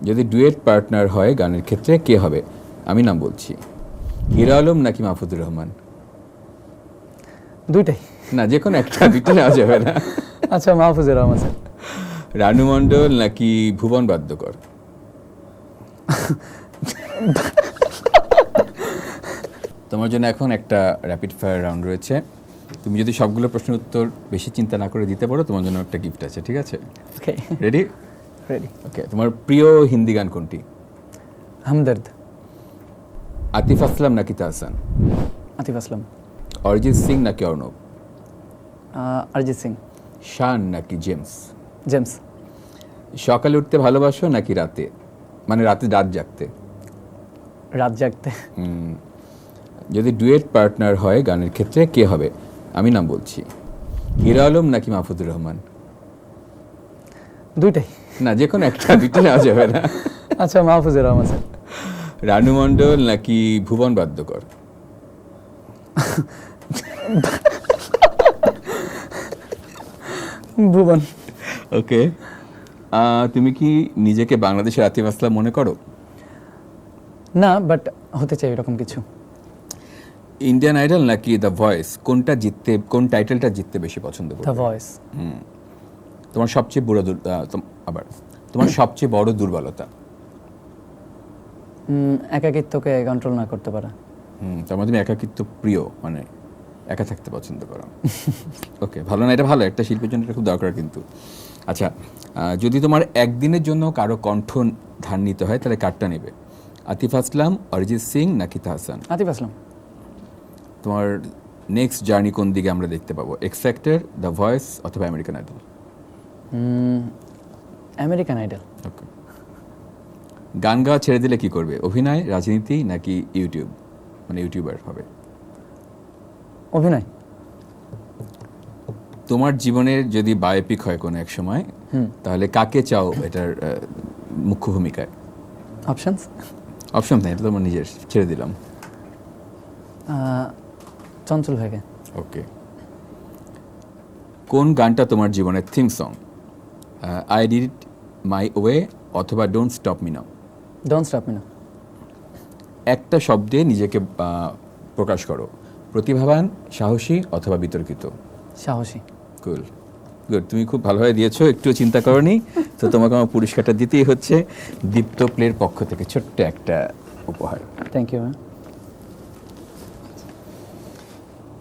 যদি duet partner হয় গানের ক্ষেত্রে কে হবে? আমি নাম বলছি, হিরো আলম নাকি মাহফুজুর রহমান? দুইটাই। না, যে কোনো একটা, দুইটা নেওয়া যাবে না। আচ্ছা, মাহফুজুর রহমান স্যার। রানু মণ্ডল নাকি ভুবন বাদ্যকর? তোমার জন্য এখন একটা র্যাপিড ফায়ার রাউন্ড রয়েছে। তুমি যদি সবগুলো প্রশ্নের উত্তর বেশি চিন্তা না করে দিতে পারো, তোমার জন্য একটা গিফট আছে, ঠিক আছে? ওকে, রেডি? রেডি। ওকে, তোমার প্রিয় হিন্দি গান কোনটি? হামদর্দ। আতিফ আসলাম নাকি তাহসান? আতিফ আসলাম। অরিজিৎ সিং নাকি অর্ণব? অরিজিৎ সিং। শান নাকি জেমস? জেমস। সকালে উঠতে ভালোবাসো নাকি রাতে, মানে রাত জাগতে? রাত জাগতে। যদি ডুয়েট পার্টনার হয় গানের ক্ষেত্রে কে হবে? আমি নাম বলছি, হিরো আলম নাকি মাহফুজুর রহমান? দুইটাই। না, যে কোনো একটা, দুইটা নেওয়া যাবে না। আচ্ছা, মাহফুজুর রহমান স্যার। রানু মণ্ডল নাকি ভুবন বাদ্যকর? ভুবন। ওকে, তুমি কি নিজেকে বাংলাদেশের আতিফ আসলাম মনে করো? না, বাট হতে চাই এরকম কিছু। ইন্ডিয়ান আইডল নাকি দ্য ভয়েস, কোন টাইটেলটা জিততে বেশি পছন্দ করো? The voice. তোমার সবচেয়ে তোমার সবচেয়ে বড় দুর্বলতা? একাকিত্বকে কন্ট্রোল না করতে পারা। তার মধ্যে তুমি একাকিত্ব প্রিয়, মানে একা থাকতে পছন্দ করো। ওকে, ভালো না, এটা ভালো, একটা শিল্পীর জন্য এটা খুব দরকার কিন্তু। আচ্ছা, যদি তোমার একদিনের জন্য কারো কণ্ঠ ধার নিতে হয়, তাহলে কারটা নেবে? আতিফ আসলাম, অরিজিৎ সিং নাকি তাহসান? আতিফ আসলাম। তোমার নেক্সট জার্নি কোন দিকে আমরা দেখতে পাবো? এক্স ফ্যাক্টর, দ্য ভয়েস অথবা American idol? American idol. Okay, গান গাওয়া ছেড়ে দিলে কি করবে? অভিনয়, রাজনীতি নাকি ইউটিউব, মানে ইউটিউবার হবে? অভিনয়। তোমার জীবনের যদি বায়োপিক হয় কোনো এক সময়, তাহলে কাকে চাও এটার মুখ্য ভূমিকায়? অপশনস? অপশন নেই, এটা তোমার নিজের, ছেড়ে দিলাম। চঞ্চল ভাইকে। ওকে, কোন গানটা তোমার জীবনের theme song? I did it my way অথবা don't stop me now? Don't stop me now. একটা শব্দে নিজেকে প্রকাশ করো, প্রতিভাবান, সাহসী অথবা বিতর্কিত? সাহসী। কুল, গুড, তুমি খুব ভালোভাবে দিয়েছো, একটু চিন্তা করনি। তো তোমাকে আমার পুরস্কারটা দিতেই হচ্ছে দীপ্ত প্লের পক্ষ থেকে ছোট্ট একটা উপহার। Thank you.